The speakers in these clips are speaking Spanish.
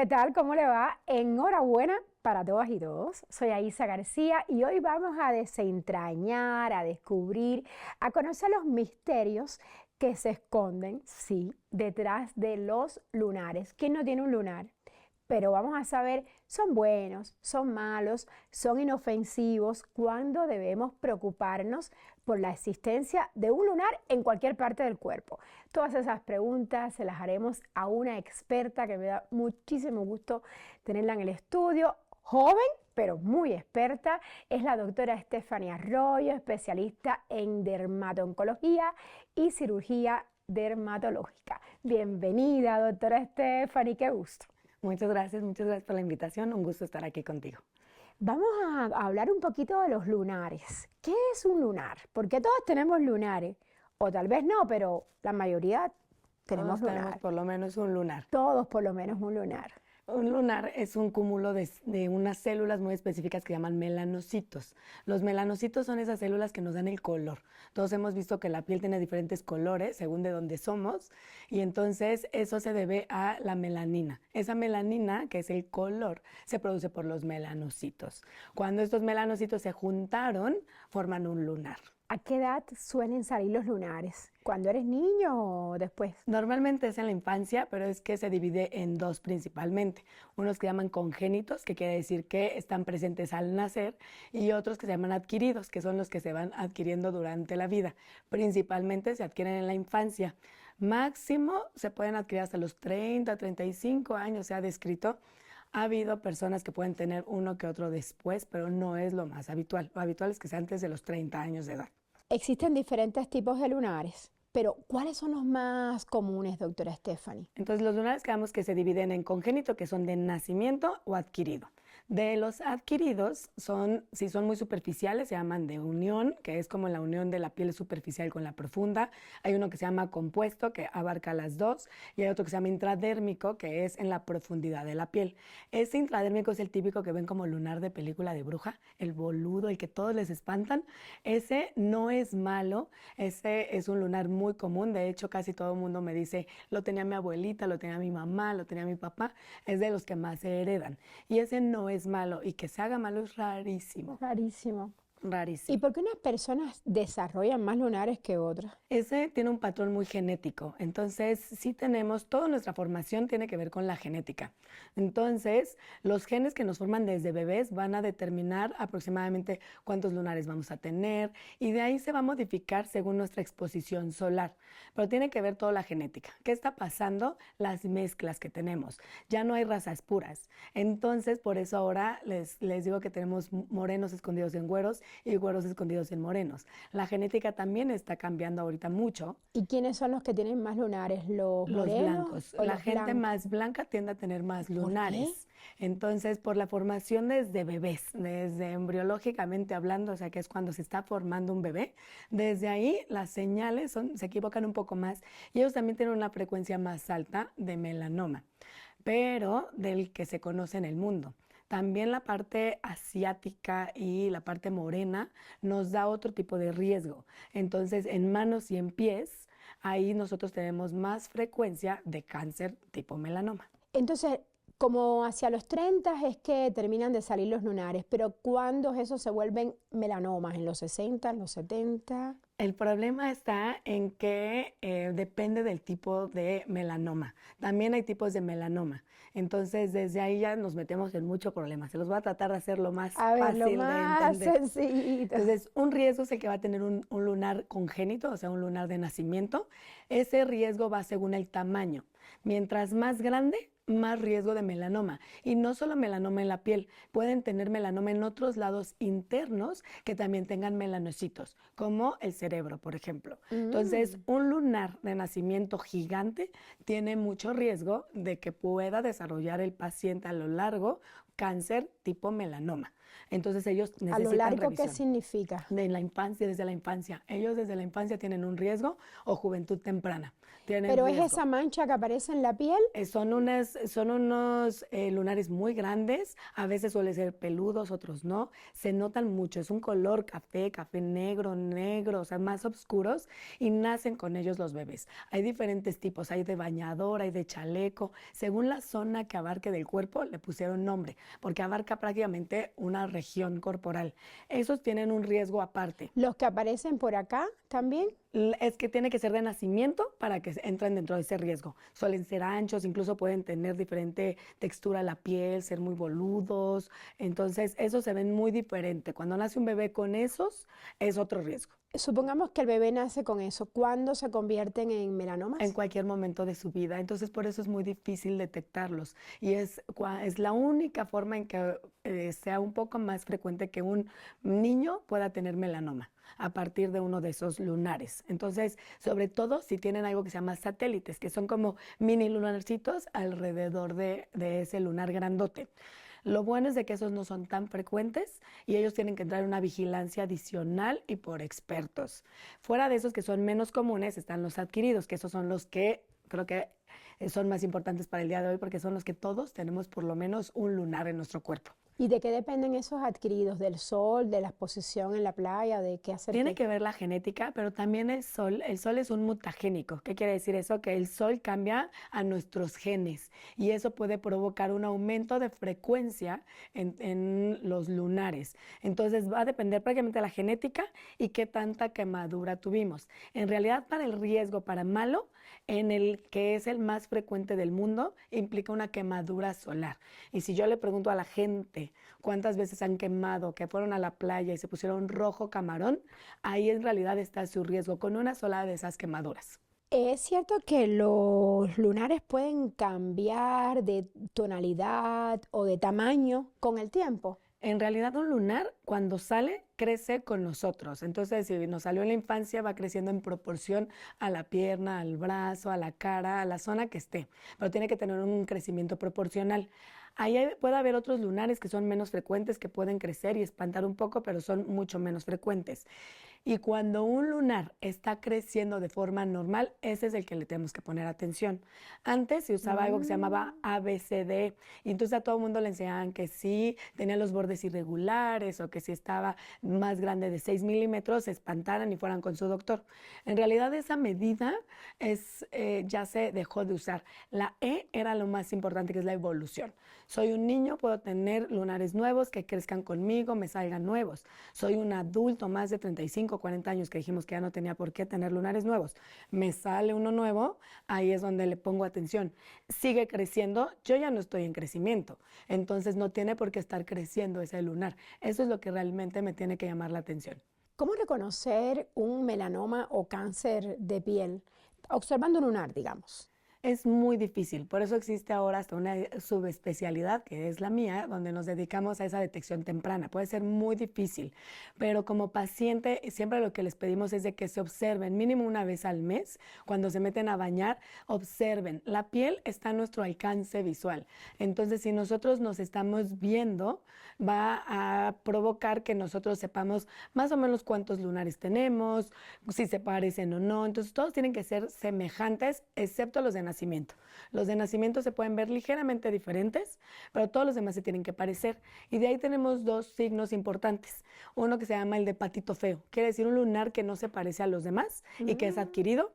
¿Qué tal? ¿Cómo le va? Enhorabuena para todas y todos. Soy Aisa García y hoy vamos a desentrañar, a descubrir, a conocer los misterios que se esconden, sí, detrás de los lunares. ¿Quién no tiene un lunar? Pero vamos a saber, ¿son buenos, son malos, son inofensivos? ¿Cuándo debemos preocuparnos por la existencia de un lunar en cualquier parte del cuerpo? Todas esas preguntas se las haremos a una experta que me da muchísimo gusto tenerla en el estudio. Joven, pero muy experta, es la doctora Stephanie Arroyo, especialista en dermato-oncología y cirugía dermatológica. Bienvenida, doctora Stephanie, qué gusto. Muchas gracias por la invitación. Un gusto estar aquí contigo. Vamos a hablar un poquito de los lunares. ¿Qué es un lunar? Porque todos tenemos lunares, o tal vez no, pero la mayoría tenemos Todos tenemos lunar. por lo menos un lunar. Todos por lo menos un lunar. Un lunar es un cúmulo de unas células muy específicas que llaman melanocitos. Los melanocitos son esas células que nos dan el color. Todos hemos visto que la piel tiene diferentes colores según de dónde somos y entonces eso se debe a la melanina. Esa melanina, que es el color, se produce por los melanocitos. Cuando estos melanocitos se juntaron, forman un lunar. ¿A qué edad suelen salir los lunares? ¿Cuando eres niño o después? Normalmente es en la infancia, pero es que se divide en dos principalmente. Unos que llaman congénitos, que quiere decir que están presentes al nacer, y otros que se llaman adquiridos, que son los que se van adquiriendo durante la vida. Principalmente se adquieren en la infancia. Máximo se pueden adquirir hasta los 30, 35 años, se ha descrito. Ha habido personas que pueden tener uno que otro después, pero no es lo más habitual. Lo habitual es que sea antes de los 30 años de edad. Existen diferentes tipos de lunares, pero ¿cuáles son los más comunes, doctora Stephanie? Entonces, los lunares quedamos que se dividen en congénito, que son de nacimiento, o adquirido. De los adquiridos, si son muy superficiales, se llaman de unión, que es como la unión de la piel superficial con la profunda. Hay uno que se llama compuesto, que abarca las dos, y hay otro que se llama intradérmico, que es en la profundidad de la piel. Ese intradérmico es el típico que ven como lunar de película de bruja, el boludo, el que todos les espantan. Ese no es malo, ese es un lunar muy común. De hecho, casi todo el mundo me dice, lo tenía mi abuelita, lo tenía mi mamá, lo tenía mi papá. Es de los que más se heredan. Y ese no es malo, y que se haga malo es rarísimo. Rarísimo. Rarísimo. ¿Y por qué unas personas desarrollan más lunares que otras? Ese tiene un patrón muy genético, entonces sí tenemos, toda nuestra formación tiene que ver con la genética. Entonces, los genes que nos forman desde bebés van a determinar aproximadamente cuántos lunares vamos a tener y de ahí se va a modificar según nuestra exposición solar. Pero tiene que ver toda la genética. ¿Qué está pasando? Las mezclas que tenemos. Ya no hay razas puras. Entonces, por eso ahora les digo que tenemos morenos escondidos en güeros y güeros escondidos en morenos. La genética también está cambiando ahorita mucho. ¿Y quiénes son los que tienen más lunares? ¿Los morenos Blancos. o La los gente blancos? más blanca tiende a tener más lunares. ¿Por qué? Entonces, por la formación desde bebés, desde embriológicamente hablando, o sea que es cuando se está formando un bebé, desde ahí las señales se equivocan un poco más y ellos también tienen una frecuencia más alta de melanoma, pero del que se conoce en el mundo. También la parte asiática y la parte morena nos da otro tipo de riesgo. Entonces, en manos y en pies, ahí nosotros tenemos más frecuencia de cáncer tipo melanoma. Entonces, como hacia los 30 es que terminan de salir los lunares, pero ¿cuándo esos se vuelven melanomas? ¿En los 60, en los 70? El problema está en que depende del tipo de melanoma. También hay tipos de melanoma. Entonces, desde ahí ya nos metemos en mucho problema. Se los voy a tratar de hacer lo más A ver, lo fácil de más entender. sencillito. Entonces, un riesgo es el que va a tener un lunar congénito, o sea, un lunar de nacimiento. Ese riesgo va según el tamaño. Mientras más grande, más riesgo de melanoma. Y no solo melanoma en la piel, pueden tener melanoma en otros lados internos que también tengan melanocitos, como el cerebro, por ejemplo. Entonces, un lunar de nacimiento gigante tiene mucho riesgo de que pueda desarrollar el paciente a lo largo cáncer tipo melanoma. Entonces ellos necesitan ¿A lo largo revisión. qué significa? De la infancia, desde la infancia. Ellos desde la infancia tienen un riesgo o juventud temprana. Tienen Pero es riesgo. esa mancha que aparece en la piel. Son unas son unos lunares muy grandes, a veces suelen ser peludos, otros no. Se notan mucho, es un color café, café negro, negro, o sea, más oscuros y nacen con ellos los bebés. Hay diferentes tipos, hay de bañador, hay de chaleco. Según la zona que abarque del cuerpo, le pusieron nombre, porque abarca prácticamente una región corporal. Esos tienen un riesgo aparte. Los que aparecen por acá también. Es que tiene que ser de nacimiento para que entren dentro de ese riesgo. Suelen ser anchos, incluso pueden tener diferente textura a la piel, ser muy boludos. Entonces, esos se ven muy diferente. Cuando nace un bebé con esos, es otro riesgo. Supongamos que el bebé nace con eso. ¿Cuándo se convierten en melanomas? En cualquier momento de su vida. Entonces, por eso es muy difícil detectarlos. Y es la única forma en que sea un poco más frecuente que un niño pueda tener melanoma a partir de uno de esos lunares. Entonces, sobre todo si tienen algo que se llama satélites, que son como mini lunarcitos alrededor de ese lunar grandote. Lo bueno es de que esos no son tan frecuentes y ellos tienen que entrar en una vigilancia adicional y por expertos. Fuera de esos que son menos comunes están los adquiridos, que esos son los que creo que son más importantes para el día de hoy porque son los que todos tenemos por lo menos un lunar en nuestro cuerpo. ¿Y de qué dependen esos adquiridos? ¿Del sol, de la exposición en la playa, de qué hacer? Tiene que ver la genética, pero también el sol es un mutagénico. ¿Qué quiere decir eso? Que el sol cambia a nuestros genes y eso puede provocar un aumento de frecuencia en los lunares. Entonces va a depender prácticamente de la genética y qué tanta quemadura tuvimos. En realidad, para el riesgo, para malo, en el que es el más frecuente del mundo, implica una quemadura solar. Y si yo le pregunto a la gente cuántas veces han quemado, que fueron a la playa y se pusieron rojo camarón, ahí en realidad está su riesgo con una sola de esas quemaduras. ¿Es cierto que los lunares pueden cambiar de tonalidad o de tamaño con el tiempo? En realidad un lunar cuando sale crece con nosotros. Entonces si nos salió en la infancia va creciendo en proporción a la pierna, al brazo, a la cara, a la zona que esté. Pero tiene que tener un crecimiento proporcional. Puede haber otros lunares que son menos frecuentes, que pueden crecer y espantar un poco, pero son mucho menos frecuentes. Y cuando un lunar está creciendo de forma normal, ese es el que le tenemos que poner atención. Antes se usaba algo que se llamaba ABCD, y entonces a todo el mundo le enseñaban que si tenía los bordes irregulares o que si estaba más grande de 6 milímetros, se espantaran y fueran con su doctor. En realidad esa medida ya se dejó de usar. La E era lo más importante, que es la evolución. Soy un niño, puedo tener lunares nuevos que crezcan conmigo, me salgan nuevos. Soy un adulto, más de 35, 40 años, que dijimos que ya no tenía por qué tener lunares nuevos. Me sale uno nuevo, ahí es donde le pongo atención. Sigue creciendo, yo ya no estoy en crecimiento, entonces no tiene por qué estar creciendo ese lunar. Eso es lo que realmente me tiene que llamar la atención. ¿Cómo reconocer un melanoma o cáncer de piel observando un lunar, digamos? Es muy difícil, por eso existe ahora hasta una subespecialidad, que es la mía, donde nos dedicamos a esa detección temprana. Puede ser muy difícil, pero como paciente siempre lo que les pedimos es de que se observen mínimo una vez al mes, cuando se meten a bañar, observen. La piel está a nuestro alcance visual, entonces si nosotros nos estamos viendo, va a provocar que nosotros sepamos más o menos cuántos lunares tenemos, si se parecen o no. Entonces todos tienen que ser semejantes, excepto los de nacimiento. Los de nacimiento se pueden ver ligeramente diferentes, pero todos los demás se tienen que parecer. Y de ahí tenemos dos signos importantes. Uno que se llama el de patito feo, quiere decir un lunar que no se parece a los demás y que es adquirido.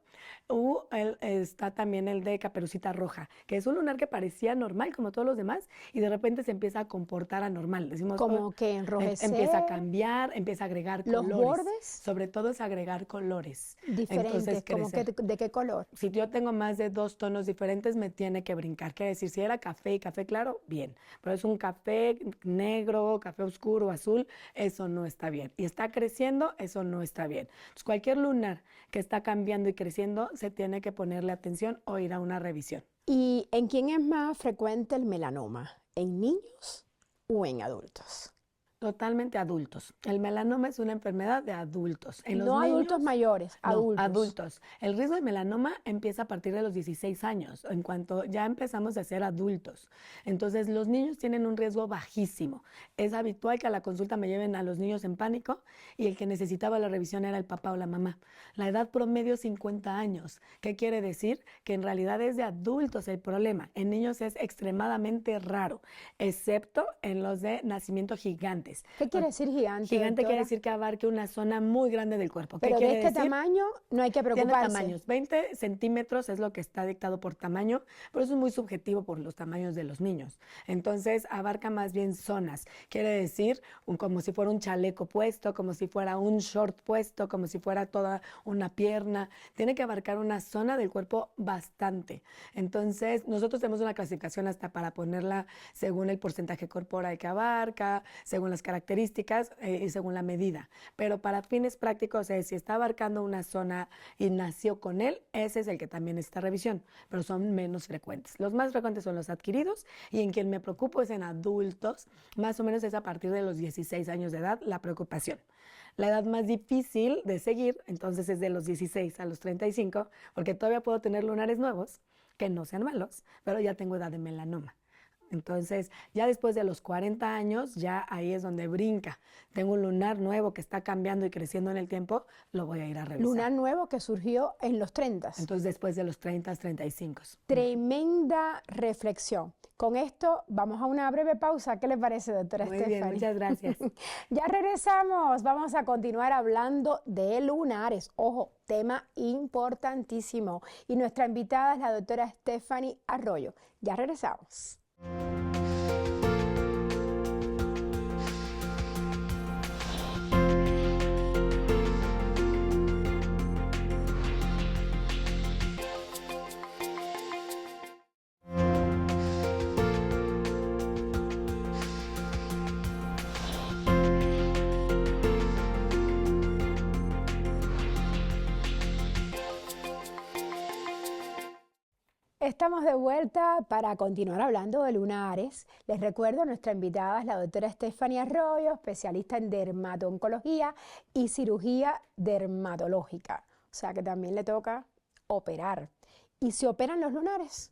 Está también el de caperucita roja, que es un lunar que parecía normal como todos los demás y de repente se empieza a comportar anormal. Decimos, como que enrojecer. Empieza a cambiar, empieza a agregar colores. ¿Los bordes? Sobre todo es agregar colores. Diferentes, como que, ¿de qué color? Si yo tengo más de 2 tonos diferentes, me tiene que brincar. Quiere decir, si era café y café claro, bien. Pero es un café negro, café oscuro, azul, eso no está bien. Y está creciendo, eso no está bien. Entonces, cualquier lunar que está cambiando y creciendo, se tiene que ponerle atención o ir a una revisión. ¿Y en quién es más frecuente el melanoma? ¿En niños o en adultos? Totalmente adultos. El melanoma es una enfermedad de adultos. En los No adultos niños, mayores, no, adultos. adultos. El riesgo de melanoma empieza a partir de los 16 años, en cuanto ya empezamos a ser adultos. Entonces, los niños tienen un riesgo bajísimo. Es habitual que a la consulta me lleven a los niños en pánico y el que necesitaba la revisión era el papá o la mamá. La edad promedio es 50 años. ¿Qué quiere decir? Que en realidad es de adultos el problema. En niños es extremadamente raro, excepto en los de nacimiento gigantes. ¿Qué quiere decir gigante, Gigante quiere doctora? decir que abarque una zona muy grande del cuerpo. ¿Qué Pero de quiere este decir? tamaño no hay que Tiene preocuparse. tamaños, 20 centímetros es lo que está dictado por tamaño, pero eso es muy subjetivo por los tamaños de los niños. Entonces abarca más bien zonas, quiere decir como si fuera un chaleco puesto, como si fuera un short puesto, como si fuera toda una pierna. Tiene que abarcar una zona del cuerpo bastante. Entonces nosotros tenemos una clasificación hasta para ponerla según el porcentaje corporal que abarca, según las características y según la medida. Pero para fines prácticos es si está abarcando una zona y nació con él, ese es el que también necesita revisión, pero son menos frecuentes. Los más frecuentes son los adquiridos y en quien me preocupo es en adultos, más o menos es a partir de los 16 años de edad la preocupación. La edad más difícil de seguir, entonces es de los 16 a los 35, porque todavía puedo tener lunares nuevos, que no sean malos, pero ya tengo edad de melanoma. Entonces, ya después de los 40 años, ya ahí es donde brinca. Tengo un lunar nuevo que está cambiando y creciendo en el tiempo, lo voy a ir a revisar. Lunar nuevo que surgió en los 30. Entonces, después de los 30, 35. Tremenda reflexión. Con esto vamos a una breve pausa. ¿Qué le parece, doctora Muy Stephanie? bien, muchas gracias. Ya regresamos. Vamos a continuar hablando de lunares. Ojo, tema importantísimo. Y nuestra invitada es la doctora Stephanie Arroyo. Ya regresamos. Estamos de vuelta para continuar hablando de lunares. Les recuerdo, nuestra invitada es la doctora Stephanie Arroyo, especialista en dermato-oncología y cirugía dermatológica. O sea que también le toca operar. ¿Y se operan los lunares?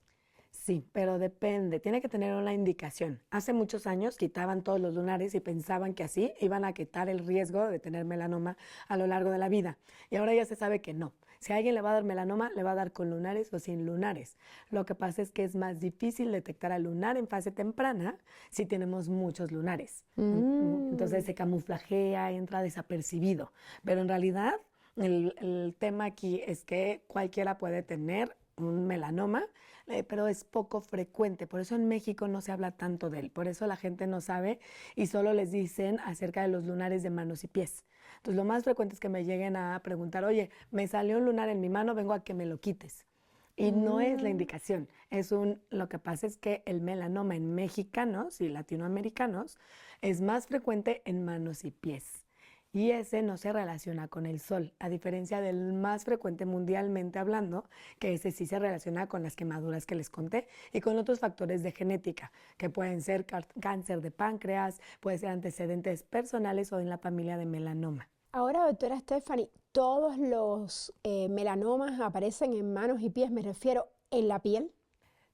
Sí, pero depende, tiene que tener una indicación. Hace muchos años quitaban todos los lunares y pensaban que así iban a quitar el riesgo de tener melanoma a lo largo de la vida. Y ahora ya se sabe que no. Si a alguien le va a dar melanoma, le va a dar con lunares o sin lunares. Lo que pasa es que es más difícil detectar al lunar en fase temprana si tenemos muchos lunares. Entonces se camuflajea, entra desapercibido. Pero en realidad el tema aquí es que cualquiera puede tener un melanoma, pero es poco frecuente. Por eso en México no se habla tanto de él. Por eso la gente no sabe y solo les dicen acerca de los lunares de manos y pies. Entonces, lo más frecuente es que me lleguen a preguntar, oye, me salió un lunar en mi mano, vengo a que me lo quites. Y no es la indicación. Lo que pasa es que el melanoma en mexicanos y latinoamericanos es más frecuente en manos y pies. Y ese no se relaciona con el sol, a diferencia del más frecuente mundialmente hablando, que ese sí se relaciona con las quemaduras que les conté y con otros factores de genética, que pueden ser cáncer de páncreas, puede ser antecedentes personales o en la familia de melanoma. Ahora, doctora Stephanie, ¿todos los melanomas aparecen en manos y pies? Me refiero en la piel.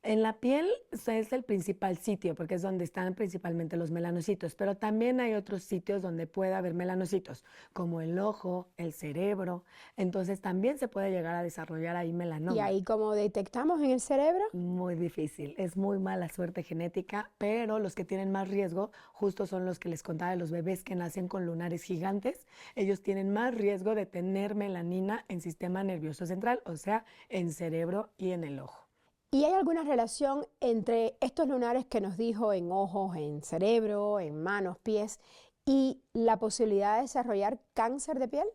En la piel es el principal sitio porque es donde están principalmente los melanocitos, pero también hay otros sitios donde puede haber melanocitos, como el ojo, el cerebro. Entonces también se puede llegar a desarrollar ahí melanoma. ¿Y ahí cómo detectamos en el cerebro? Muy difícil, es muy mala suerte genética, pero los que tienen más riesgo justo son los que les contaba de los bebés que nacen con lunares gigantes. Ellos tienen más riesgo de tener melanina en sistema nervioso central, o sea, en cerebro y en el ojo. ¿Y hay alguna relación entre estos lunares que nos dijo en ojos, en cerebro, en manos, pies y la posibilidad de desarrollar cáncer de piel?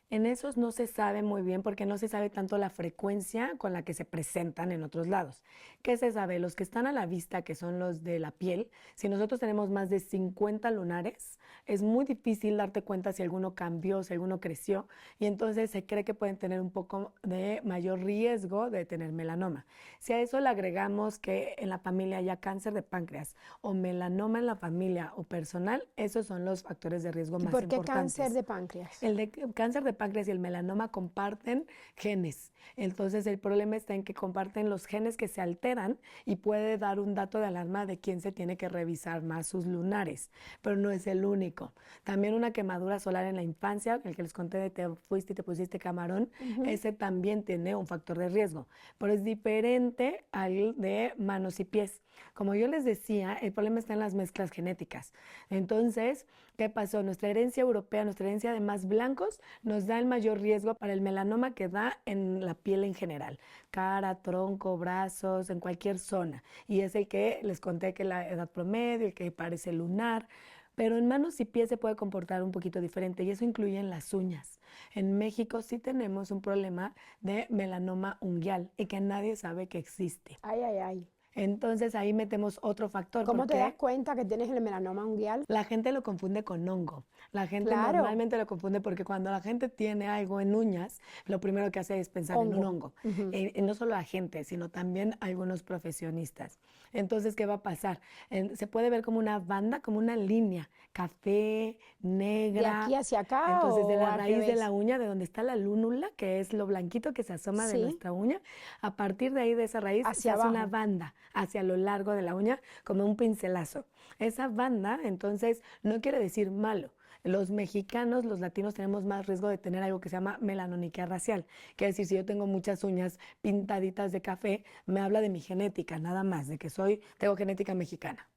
En esos no se sabe muy bien porque no se sabe tanto la frecuencia con la que se presentan en otros lados. ¿Qué se sabe? Los que están a la vista, que son los de la piel, si nosotros tenemos más de 50 lunares, es muy difícil darte cuenta si alguno cambió, si alguno creció, y entonces se cree que pueden tener un poco de mayor riesgo de tener melanoma. Si a eso le agregamos que en la familia haya cáncer de páncreas o melanoma en la familia o personal, esos son los factores de riesgo ¿Y más por qué cáncer importantes. de páncreas? El de cáncer de páncreas y el melanoma comparten genes. Entonces el problema está en que comparten los genes que se alteran y puede dar un dato de alarma de quién se tiene que revisar más sus lunares, pero no es el único. También una quemadura solar en la infancia, el que les conté de te fuiste y te pusiste camarón, Ujú. ese también tiene un factor de riesgo, pero es diferente al de manos y pies. Como yo les decía, el problema está en las mezclas genéticas. Entonces, ¿qué pasó? Nuestra herencia europea, nuestra herencia de más blancos, nos da el mayor riesgo para el melanoma que da en la piel en general, cara, tronco, brazos, en cualquier zona. Y es el que les conté que la edad promedio, el que parece lunar. Pero en manos y pies se puede comportar un poquito diferente y eso incluye en las uñas. En México sí tenemos un problema de melanoma unguial y que nadie sabe que existe. Ay, ay, ay. Entonces ahí metemos otro factor ¿Cómo te das porque cuenta que tienes el melanoma unguial? la gente lo confunde con hongo. La gente Claro, normalmente lo confunde porque cuando la gente tiene algo en uñas, lo primero que hace es pensar en un hongo. hongo. Ujú. Y no solo la gente, sino también algunos profesionistas. Entonces, ¿qué va a pasar? Se puede ver como una banda, como una línea, café, ¿De aquí negra. hacia acá Entonces, de o la al raíz de la revés? uña, de donde está la lúnula, que es lo blanquito que se asoma de Sí, nuestra uña, a partir de ahí, de esa raíz, se hacia hace una abajo. banda hacia lo largo de la uña, como un pincelazo. Esa banda, entonces, no quiere decir malo. Los mexicanos, los latinos, tenemos más riesgo de tener algo que se llama melanoniquia racial. Quiere decir, si yo tengo muchas uñas pintaditas de café, me habla de mi genética, nada más, de que tengo genética mexicana.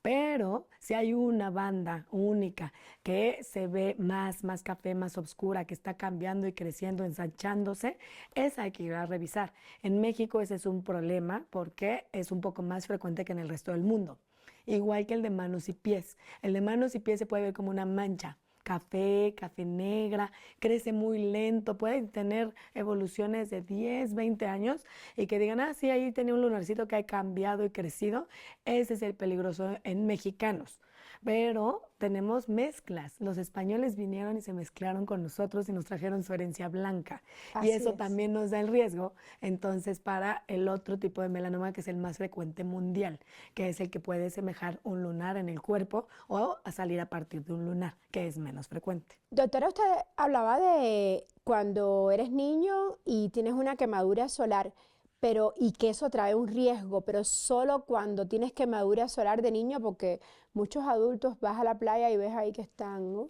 Pero si hay una banda única que se ve más café, más oscura, que está cambiando y creciendo, ensanchándose, esa hay que ir a revisar. En México ese es un problema porque es un poco más frecuente que en el resto del mundo. Igual que el de manos y pies. El de manos y pies se puede ver como una mancha. Café, café negra, crece muy lento, puede tener evoluciones de 10, 20 años y que digan, ah, sí, ahí tenía un lunarcito que ha cambiado y crecido. Ese es el peligroso en mexicanos. Pero tenemos mezclas. Los españoles vinieron y se mezclaron con nosotros y nos trajeron su herencia blanca. Y Así eso es. también nos da el riesgo, entonces, para el otro tipo de melanoma que es el más frecuente mundial, que es el que puede semejar un lunar en el cuerpo o a salir a partir de un lunar, que es menos frecuente. Doctora, usted hablaba de cuando eres niño y tienes una quemadura solar, pero y que eso trae un riesgo, pero solo cuando tienes quemadura solar de niño, porque muchos adultos vas a la playa y ves ahí que están, ¿no?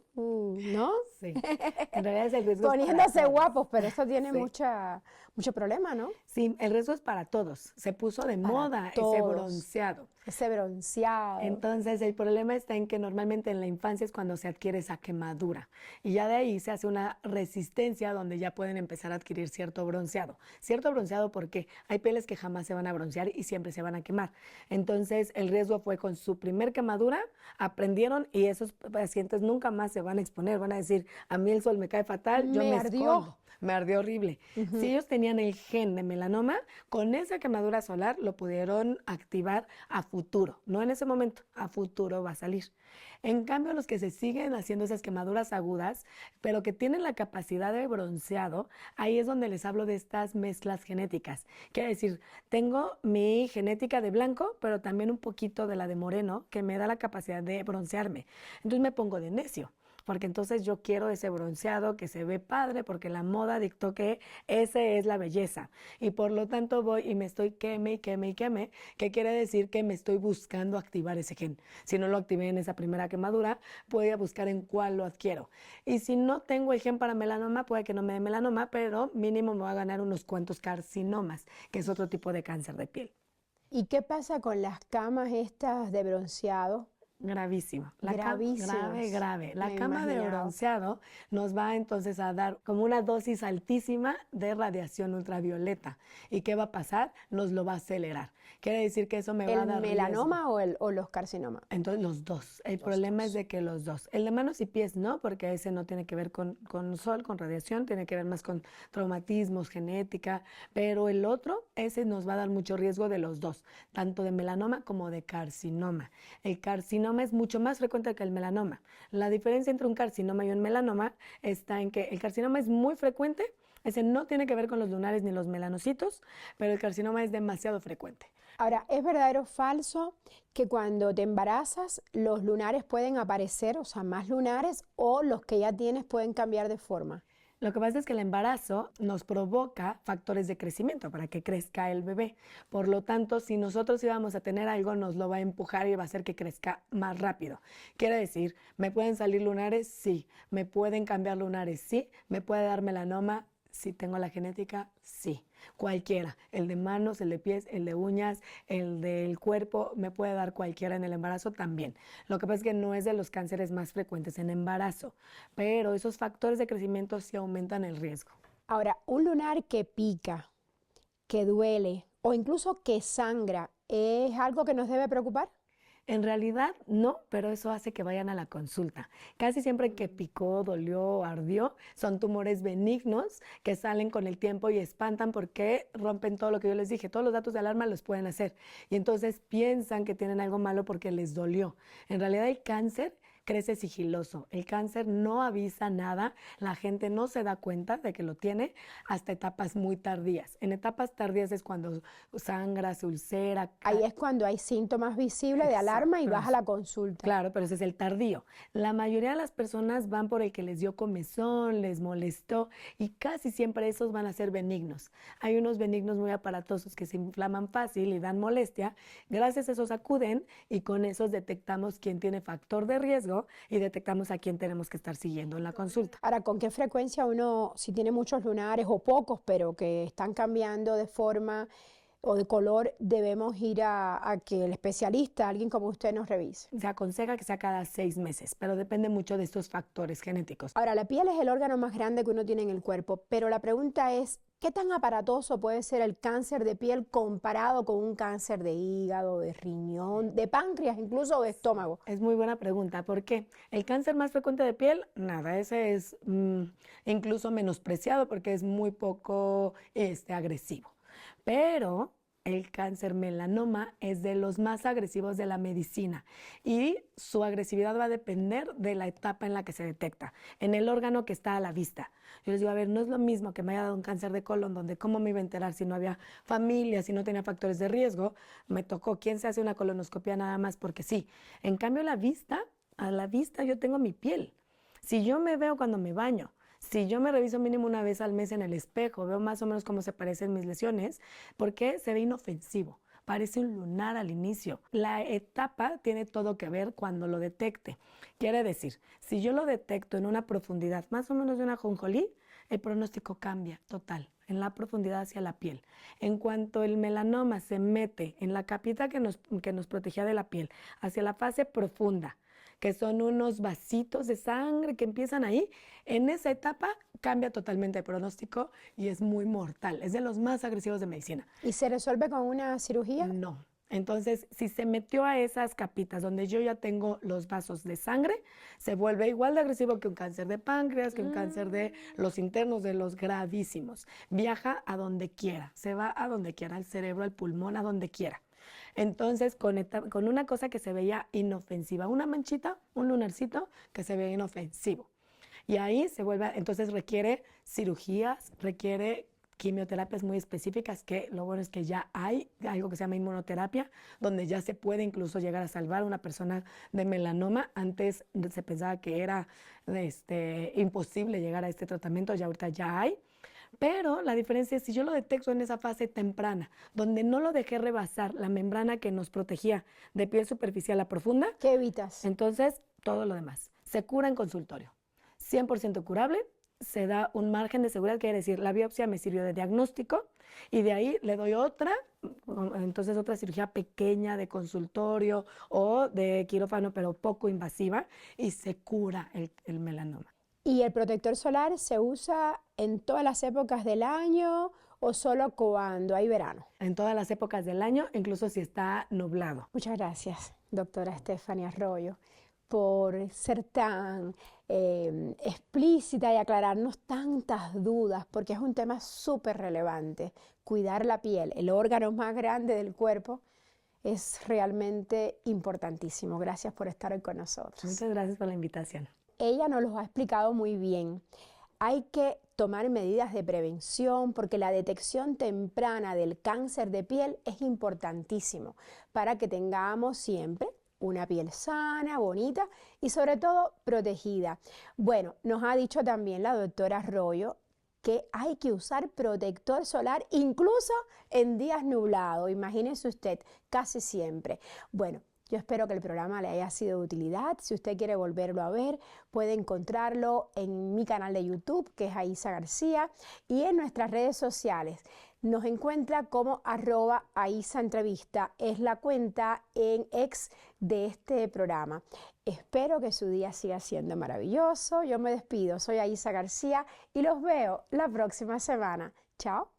Sí, en realidad el riesgo es para Poniéndose todos. guapos, pero eso tiene Sí. mucho problema, ¿no? Sí, el riesgo es para todos. Se puso de Para moda ese todos. bronceado. Ese bronceado. Entonces, el problema está en que normalmente en la infancia es cuando se adquiere esa quemadura y ya de ahí se hace una resistencia donde ya pueden empezar a adquirir cierto bronceado. Cierto bronceado porque hay pieles que jamás se van a broncear y siempre se van a quemar. Entonces, el riesgo fue con su primer quemadura, aprendieron y esos pacientes nunca más se van a exponer, van a decir, a mí el sol me cae fatal, yo Me me ardió. escondo. Me ardió horrible. Si Ujú. ellos tenían el gen de melanoma, con esa quemadura solar lo pudieron activar a futuro, no en ese momento, a futuro va a salir. En cambio, los que se siguen haciendo esas quemaduras agudas, pero que tienen la capacidad de bronceado, ahí es donde les hablo de estas mezclas genéticas. Quiere decir, tengo mi genética de blanco, pero también un poquito de la de moreno, que me da la capacidad de broncearme. Entonces me pongo de necio porque entonces yo quiero ese bronceado que se ve padre, porque la moda dictó que ese es la belleza. Y por lo tanto voy y me estoy queme y queme y queme, que quiere decir que me estoy buscando activar ese gen. Si no lo activé en esa primera quemadura, voy a buscar en cuál lo adquiero. Y si no tengo el gen para melanoma, puede que no me dé melanoma, pero mínimo me va a ganar unos cuantos carcinomas, que es otro tipo de cáncer de piel. ¿Y qué pasa con las camas estas de bronceado? gravísimo. Gravísimos. Grave, grave. La Me cama de imaginaba. bronceado nos va entonces a dar como una dosis altísima de radiación ultravioleta. ¿Y qué va a pasar? Nos lo va a acelerar. Quiere decir que eso me va a ¿El dar riesgo. melanoma o los carcinomas? Entonces los dos. El Los problema es dos. de que los dos. El de manos y pies no, porque ese no tiene que ver con sol, con radiación, tiene que ver más con traumatismos, genética, pero el otro, ese nos va a dar mucho riesgo de los dos, tanto de melanoma como de carcinoma. El carcinoma es mucho más frecuente que el melanoma. La diferencia entre un carcinoma y un melanoma está en que el carcinoma es muy frecuente, ese no tiene que ver con los lunares ni los melanocitos, pero el carcinoma es demasiado frecuente. Ahora, ¿es verdadero o falso que cuando te embarazas los lunares pueden aparecer, o sea, más lunares, o los que ya tienes pueden cambiar de forma? Lo que pasa es que el embarazo nos provoca factores de crecimiento para que crezca el bebé. Por lo tanto, si nosotros íbamos a tener algo, nos lo va a empujar y va a hacer que crezca más rápido. Quiere decir, ¿me pueden salir lunares? Sí. ¿Me pueden cambiar lunares? Sí. ¿Me puede dar melanoma? Si tengo la genética, sí. Cualquiera. El de manos, el de pies, el de uñas, el del cuerpo, me puede dar cualquiera en el embarazo también. Lo que pasa es que no es de los cánceres más frecuentes en embarazo, pero esos factores de crecimiento sí aumentan el riesgo. Ahora, un lunar que pica, que duele o incluso que sangra, ¿es algo que nos debe preocupar? En realidad no, pero eso hace que vayan a la consulta. Casi siempre que picó, dolió o ardió, son tumores benignos que salen con el tiempo y espantan porque rompen todo lo que yo les dije. Todos los datos de alarma los pueden hacer. Y entonces piensan que tienen algo malo porque les dolió. En realidad el cáncer crece sigiloso. El cáncer no avisa nada, la gente no se da cuenta de que lo tiene hasta etapas muy tardías. En etapas tardías es cuando sangra, se ulcera. Ahí es cuando hay síntomas visibles de alarma y Exacto. vas a la consulta. Claro, pero ese es el tardío. La mayoría de las personas van por el que les dio comezón, les molestó y casi siempre esos van a ser benignos. Hay unos benignos muy aparatosos que se inflaman fácil y dan molestia. Gracias a esos acuden y con esos detectamos quién tiene factor de riesgo y detectamos a quién tenemos que estar siguiendo en la consulta. Ahora, ¿con qué frecuencia uno, si tiene muchos lunares o pocos, pero que están cambiando de forma o de color, debemos ir a que el especialista, alguien como usted, nos revise? Se aconseja que sea cada 6 meses, pero depende mucho de estos factores genéticos. Ahora, la piel es el órgano más grande que uno tiene en el cuerpo, pero la pregunta es, ¿qué tan aparatoso puede ser el cáncer de piel comparado con un cáncer de hígado, de riñón, de páncreas, incluso de estómago? Es muy buena pregunta. ¿Por qué? El cáncer más frecuente de piel, nada, ese es incluso menospreciado porque es muy poco agresivo. Pero el cáncer melanoma es de los más agresivos de la medicina y su agresividad va a depender de la etapa en la que se detecta, en el órgano que está a la vista. Yo les digo, a ver, no es lo mismo que me haya dado un cáncer de colon, donde cómo me iba a enterar si no había familia, si no tenía factores de riesgo. Me tocó, ¿quién se hace una colonoscopia nada más porque sí? En cambio, la vista, a la vista yo tengo mi piel. Si yo me veo cuando me baño, si yo me reviso mínimo una vez al mes en el espejo, veo más o menos cómo se parecen mis lesiones, porque se ve inofensivo. Parece un lunar al inicio. La etapa tiene todo que ver cuando lo detecte. Quiere decir, si yo lo detecto en una profundidad más o menos de una ajonjolí, el pronóstico cambia total, en la profundidad hacia la piel. En cuanto el melanoma se mete en la capita que nos protegía de la piel, hacia la fase profunda, que son unos vasitos de sangre que empiezan ahí, en esa etapa cambia totalmente el pronóstico y es muy mortal. Es de los más agresivos de medicina. ¿Y se resuelve con una cirugía? No. Entonces, si se metió a esas capitas donde yo ya tengo los vasos de sangre, se vuelve igual de agresivo que un cáncer de páncreas, que un cáncer de los internos, de los gravísimos. Viaja a donde quiera, se va a donde quiera, al cerebro, al pulmón, a donde quiera. Entonces, con una cosa que se veía inofensiva, una manchita, un lunarcito que se veía inofensivo. Y ahí se vuelve, entonces requiere cirugías, requiere quimioterapias muy específicas, que lo bueno es que ya hay algo que se llama inmunoterapia, donde ya se puede incluso llegar a salvar a una persona de melanoma. Antes se pensaba que era imposible llegar a este tratamiento, ya ahorita ya hay. Pero la diferencia es si yo lo detecto en esa fase temprana, donde no lo dejé rebasar la membrana que nos protegía de piel superficial a profunda, ¿Qué evitas? entonces todo lo demás se cura en consultorio. 100% curable se da un margen de seguridad, quiere decir, la biopsia me sirvió de diagnóstico y de ahí le doy otra, entonces otra cirugía pequeña de consultorio o de quirófano, pero poco invasiva, y se cura el melanoma. ¿Y el protector solar se usa en todas las épocas del año o solo cuando hay verano? En todas las épocas del año, incluso si está nublado. Muchas gracias, doctora Stephanie Arroyo, por ser tan explícita y aclararnos tantas dudas, porque es un tema súper relevante. Cuidar la piel, el órgano más grande del cuerpo, es realmente importantísimo. Gracias por estar hoy con nosotros. Muchas gracias por la invitación. Ella nos lo ha explicado muy bien. Hay que tomar medidas de prevención porque la detección temprana del cáncer de piel es importantísimo para que tengamos siempre una piel sana, bonita y sobre todo protegida. Bueno, nos ha dicho también la doctora Arroyo que hay que usar protector solar incluso en días nublados. Imagínese usted, casi siempre. Bueno, yo espero que el programa le haya sido de utilidad. Si usted quiere volverlo a ver, puede encontrarlo en mi canal de YouTube, que es Aisa García, y en nuestras redes sociales. Nos encuentra como @AisaEntrevista, es la cuenta en ex de este programa. Espero que su día siga siendo maravilloso. Yo me despido, soy Aisa García y los veo la próxima semana. Chao.